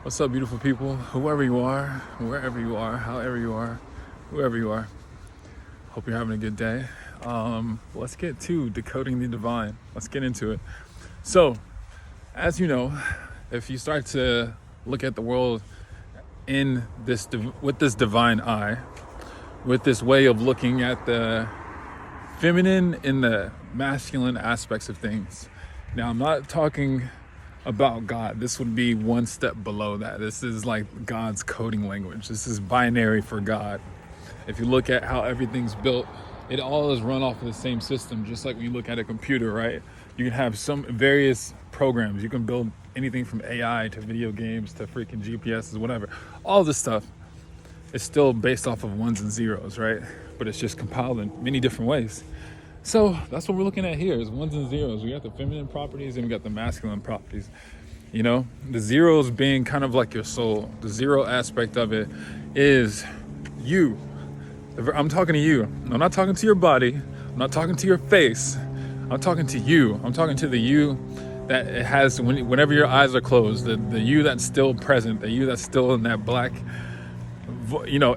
What's up, beautiful people? Whoever you are, wherever you are, however you are, whoever you are. Hope you're having a good day. Let's get to decoding the divine. Let's get into it. So, as you know, if you start to look at the world in this with this divine eye, with this way of looking at the feminine and the masculine aspects of things. Now, I'm not talking about God. This would be one step below that. This is like God's coding language. This is binary for God. If you look at how everything's built, it all is run off of the same system, just like when you look at a computer, right? You can have some various programs. You can build anything from AI to video games to freaking GPSs, whatever. All this stuff is still based off of ones and zeros, right? But it's just compiled in many different ways. So that's what we're looking at here is ones and zeros. We got the feminine properties and we got the masculine properties. You know, the zeros being kind of like your soul. The zero aspect of it is you. I'm talking to you. I'm not talking to your body. I'm not talking to your face. I'm talking to you. I'm talking to the you that it has whenever your eyes are closed, the you that's still present, the you that's still in that black,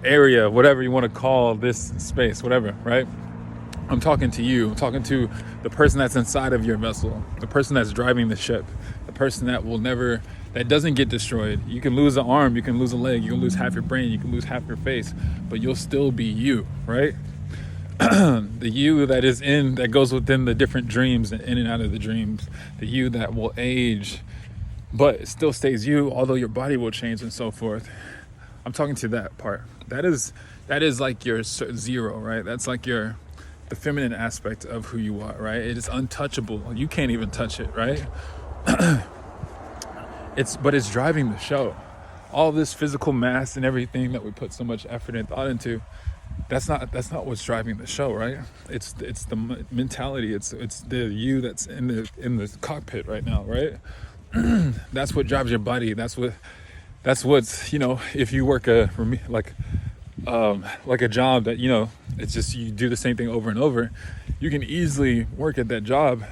area, whatever you want to call this space, whatever, right? I'm talking to you. I'm talking to the person that's inside of your vessel, the person that's driving the ship, the person that doesn't get destroyed. You can lose an arm, you can lose a leg, you can lose half your brain, you can lose half your face, but you'll still be you, right? The you that goes within the different dreams and in and out of the dreams, the you that will age, but it still stays you, although your body will change and so forth. I'm talking to that part. That is like your zero, right? That's like the feminine aspect of who you are, right? It is untouchable. You can't even touch it, right? But it's driving the show. All this physical mass and everything that we put so much effort and thought into, that's not what's driving the show, right? It's the mentality. It's the you that's in the cockpit right now, right? That's what drives your body. That's what's if you work like a job that it's just you do the same thing over and over, you can easily work at that job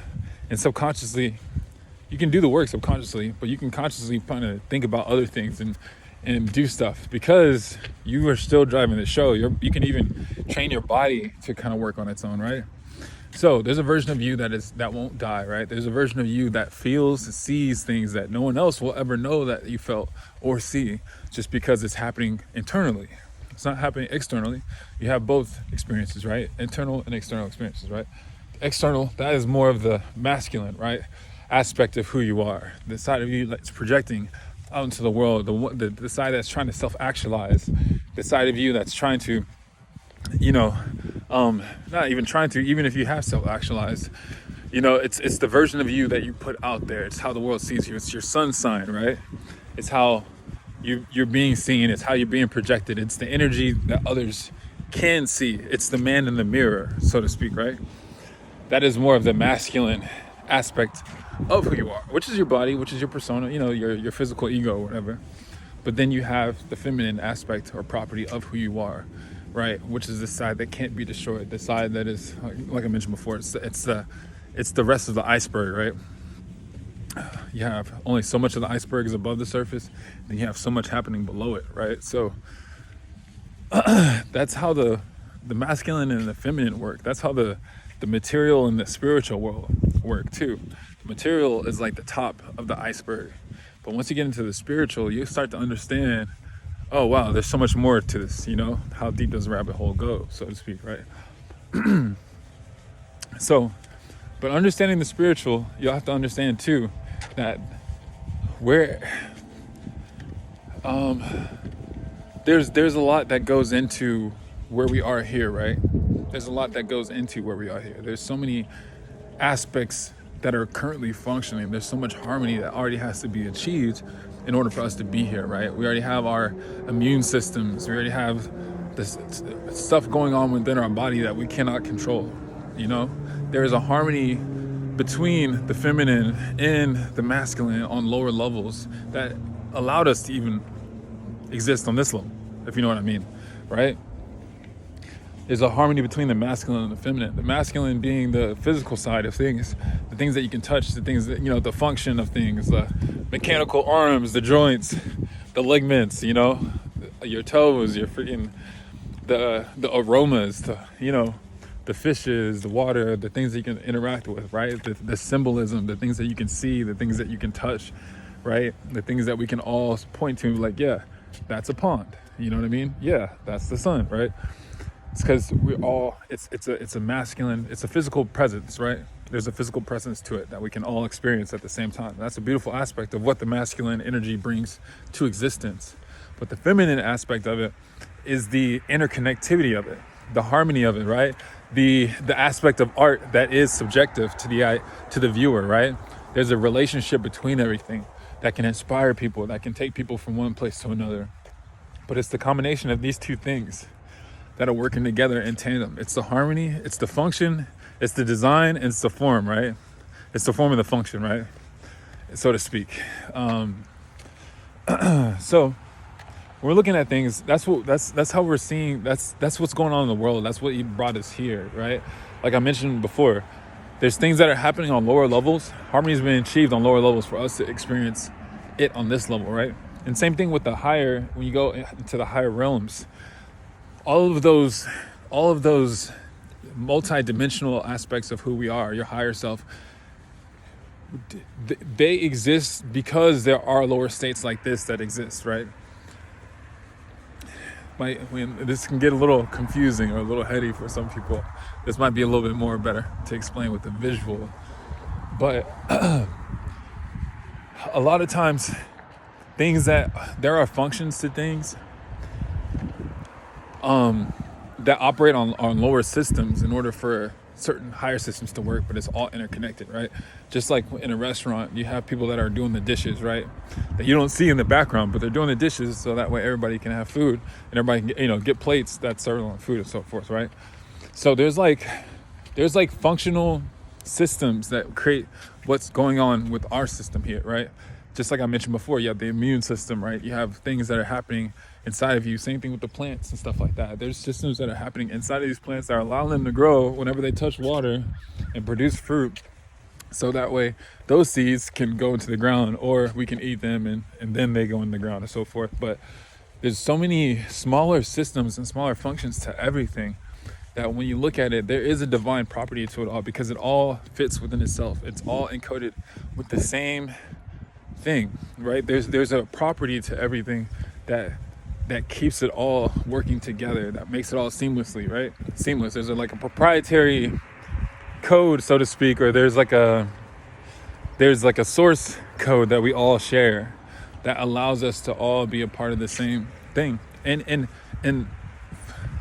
and subconsciously you can do the work subconsciously, but you can consciously kind of think about other things and do stuff because you are still driving the show. You can even train your body to kind of work on its own, right? So there's a version of you that won't die, right? There's a version of you that sees things that no one else will ever know that you felt or see, just because it's happening internally. It's not happening externally. You have both experiences, right? Internal and external experiences, right? External, that is more of the masculine, right? Aspect of who you are. The side of you that's projecting out into the world, the side that's trying to self-actualize, the side of you that's trying to, not even trying to, even if you have self-actualized, it's the version of you that you put out there. It's how the world sees you. It's your sun sign, right? It's how you're being seen. It's how you're being projected. It's the energy that others can see. It's the man in the mirror, so to speak, right? That is more of the masculine aspect of who you are, which is your body, which is your persona, your physical ego or whatever. But then you have the feminine aspect or property of who you are, right? Which is the side that can't be destroyed. The side that is, like I mentioned before, it's the rest of the iceberg, right? You have only so much of the iceberg is above the surface, and you have so much happening below it, right? So that's how the masculine and the feminine work. That's how the material and the spiritual world work too. The material is like the top of the iceberg, but once you get into the spiritual, you start to understand, oh wow, there's so much more to this. How deep does the rabbit hole go, so to speak, right? But understanding the spiritual, you'll have to understand too that there's a lot that goes into where we are here, right? There's a lot that goes into where we are here. There's so many aspects that are currently functioning. There's so much harmony that already has to be achieved in order for us to be here, right? We already have our immune systems. We already have this stuff going on within our body that we cannot control. There is a harmony between the feminine and the masculine on lower levels that allowed us to even exist on this level, if you know what I mean, right? There's a harmony between the masculine and the feminine. The masculine being the physical side of things, the things that you can touch, the things that, the function of things, the mechanical arms, the joints, the ligaments, you know, your toes, your freaking the aromas, the fishes, the water, the things that you can interact with, right? The symbolism, the things that you can see, the things that you can touch, right? The things that we can all point to, like, yeah, that's a pond. You know what I mean? Yeah, that's the sun, right? It's because we all, it's a masculine, it's a physical presence, right? There's a physical presence to it that we can all experience at the same time. That's a beautiful aspect of what the masculine energy brings to existence. But the feminine aspect of it is the interconnectivity of it, the harmony of it, right? The aspect of art that is subjective to the viewer, right? There's a relationship between everything that can inspire people, that can take people from one place to another. But it's the combination of these two things that are working together in tandem. It's the harmony, it's the function, it's the design, and it's the form, right? It's the form and the function, right? So to speak. So we're looking at things. That's how we're seeing. That's what's going on in the world. That's what brought us here, right? Like I mentioned before, there's things that are happening on lower levels. Harmony has been achieved on lower levels for us to experience it on this level, right? And same thing with the higher. When you go into the higher realms, all of those multi-dimensional aspects of who we are, your higher self, they exist because there are lower states like this that exist, right? This can get a little confusing or a little heady for some people. This might be a little bit more better to explain with the visual. But a lot of times, there are functions to things that operate on lower systems in order for certain higher systems to work, but it's all interconnected, right? Just like in a restaurant, you have people that are doing the dishes, right? That you don't see in the background, but they're doing the dishes so that way everybody can have food and everybody can get plates that serve on food and so forth, right? So there's like functional systems that create what's going on with our system here, right? Just like I mentioned before, you have the immune system, right? You have things that are happening inside of you. Same thing with the plants and stuff like that. There's systems that are happening inside of these plants that are allowing them to grow whenever they touch water and produce fruit. So that way those seeds can go into the ground, or we can eat them and then they go in the ground and so forth. But there's so many smaller systems and smaller functions to everything that when you look at it, there is a divine property to it all, because it all fits within itself. It's all encoded with the same thing, right? There's a property to everything that keeps it all working together, that makes it all seamlessly, right? Seamless. There's like a proprietary code, so to speak, or there's like a source code that we all share that allows us to all be a part of the same thing and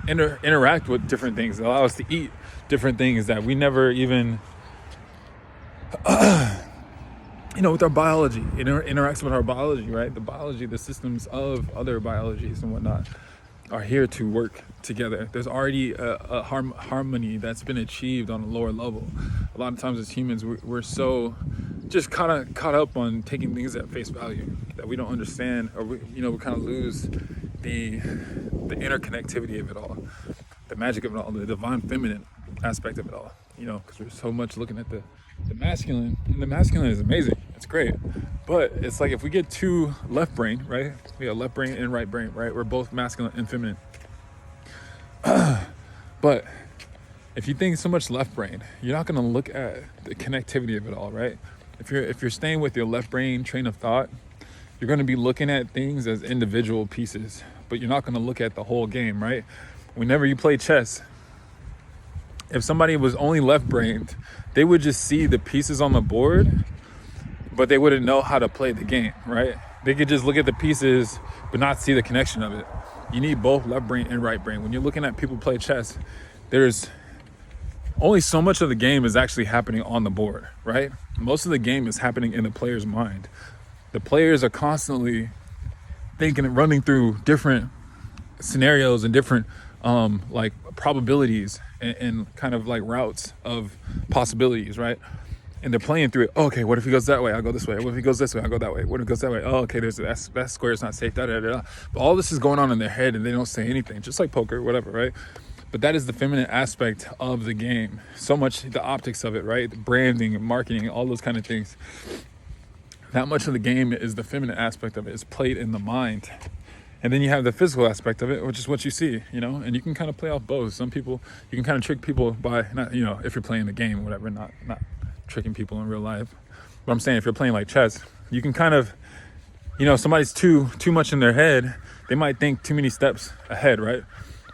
interact with different things. It allows us to eat different things that we never even with our biology. It interacts with our biology, right? The biology, the systems of other biologies and whatnot are here to work together. There's already a harmony that's been achieved on a lower level. A lot of times as humans, we're so just kind of caught up on taking things at face value that we don't understand, or we kind of lose the interconnectivity of it all, the magic of it all, the divine feminine aspect of it all, because we're so much looking at the masculine, and the masculine is amazing. It's great. But it's like if we get too left brain, right? We got left brain and right brain, right? We're both masculine and feminine. But if you think so much left brain, you're not going to look at the connectivity of it all, right? If you're staying with your left brain train of thought, you're going to be looking at things as individual pieces, but you're not going to look at the whole game, right? Whenever you play chess, if somebody was only left-brained, they would just see the pieces on the board, but they wouldn't know how to play the game, right? They could just look at the pieces, but not see the connection of it. You need both left brain and right brain. When you're looking at people play chess, there's only so much of the game is actually happening on the board, right? Most of the game is happening in the player's mind. The players are constantly thinking and running through different scenarios and different like probabilities and kind of like routes of possibilities, right? And they're playing through it. Oh, okay, what if he goes that way? I'll go this way. What if he goes this way? I'll go that way. What if he goes that way? Oh, okay, that square is not safe. Da, da, da, da. But all this is going on in their head and they don't say anything, just like poker, whatever, right? But that is the feminine aspect of the game. So much the optics of it, right? The branding, marketing, all those kind of things. that much of the game is the feminine aspect of it is played in the mind. And then you have the physical aspect of it, which is what you see, you know, and you can kind of play off both. Some people, you can kind of trick people by not, you know, if you're playing the game or whatever, not tricking people in real life. But I'm saying if you're playing like chess, you can kind of, you know, somebody's too much in their head. They might think too many steps ahead, right?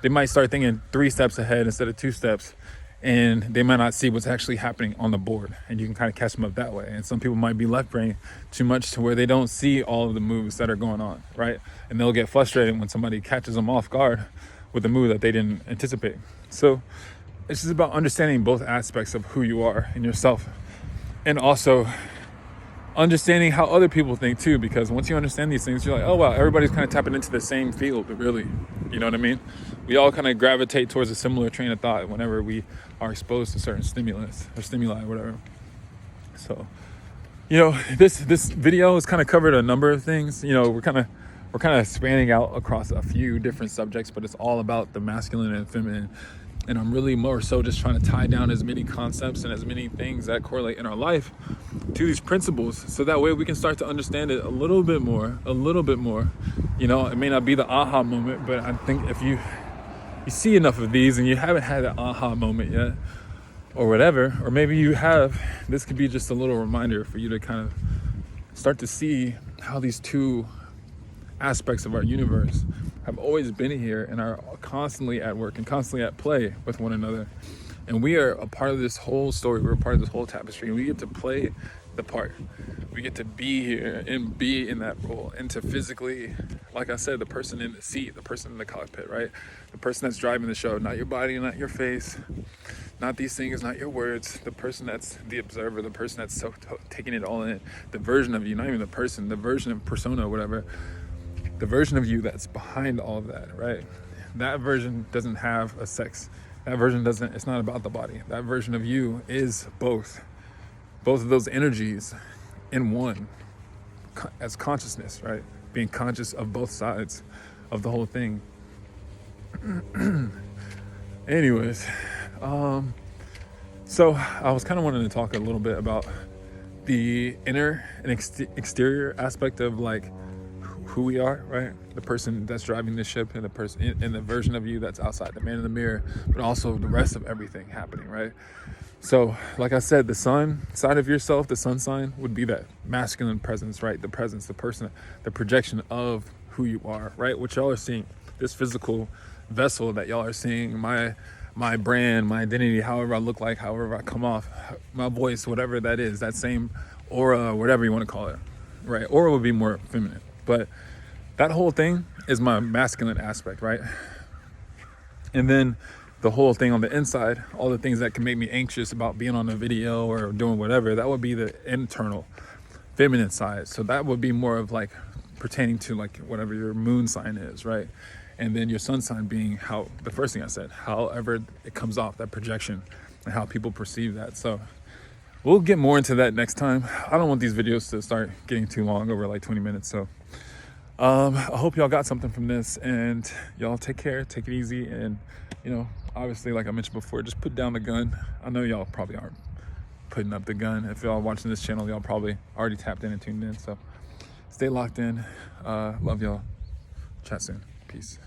They might start thinking 3 steps ahead instead of 2 steps. And they might not see what's actually happening on the board, and you can kind of catch them up that way. And some people might be left brain too much to where they don't see all of the moves that are going on, right? And they'll get frustrated when somebody catches them off guard with a move that they didn't anticipate. So it's just about understanding both aspects of who you are and yourself, and also understanding how other people think too, because once you understand these things, you're like, oh wow, everybody's kind of tapping into the same field, but really, you know what I mean? We all kind of gravitate towards a similar train of thought whenever we are exposed to certain stimulus or stimuli or whatever. So, you know, this video has kind of covered a number of things. You know, we're kind of spanning out across a few different subjects, but it's all about the masculine and feminine. And I'm really more so just trying to tie down as many concepts and as many things that correlate in our life to these principles, so that way we can start to understand it a little bit more. You know, it may not be the aha moment, but I think if you see enough of these and you haven't had an aha moment yet or whatever, or maybe you have, this could be just a little reminder for you to kind of start to see how these two aspects of our universe have always been here and are constantly at work and constantly at play with one another. And we are a part of this whole story. We're a part of this whole tapestry, and we get to play the part. We get to be here and be in that role, and to physically, like I said, the person in the seat, the person in the cockpit, right? The person that's driving the show, not your body, not your face, not these things, not your words. The person that's the observer, the person that's taking it all in, the version of you, not even the person, the version of persona, whatever. The version of you that's behind all of that, right? That version doesn't have a sex. That version doesn't, it's not about the body. That version of you is both of those energies in one, as consciousness, right? Being conscious of both sides of the whole thing. Anyways, so I was kind of wanting to talk a little bit about the inner and exterior aspect of like who we are, right? The person that's driving the ship, and the person and the version of you that's outside, the man in the mirror, but also the rest of everything happening, right? So, like I said, the sun side of yourself, the sun sign, would be that masculine presence, right? The presence, the person, the projection of who you are, right? What y'all are seeing, this physical vessel that y'all are seeing, my brand, my identity, however I look like, however I come off, my voice, whatever that is, that same aura, whatever you want to call it, right? Aura would be more feminine. But that whole thing is my masculine aspect, right? And then the whole thing on the inside, all the things that can make me anxious about being on a video or doing whatever, that would be the internal feminine side. So that would be more of like pertaining to like whatever your moon sign is, right? And then your sun sign being how, the first thing I said, however it comes off, that projection and how people perceive that. So we'll get more into that next time. I don't want these videos to start getting too long, over like 20 minutes. So I hope y'all got something from this, and y'all take care, take it easy. And, you know, obviously, like I mentioned before, just put down the gun. I know y'all probably aren't putting up the gun. If y'all watching this channel, y'all probably already tapped in and tuned in. So stay locked in. Love y'all. Chat soon. Peace.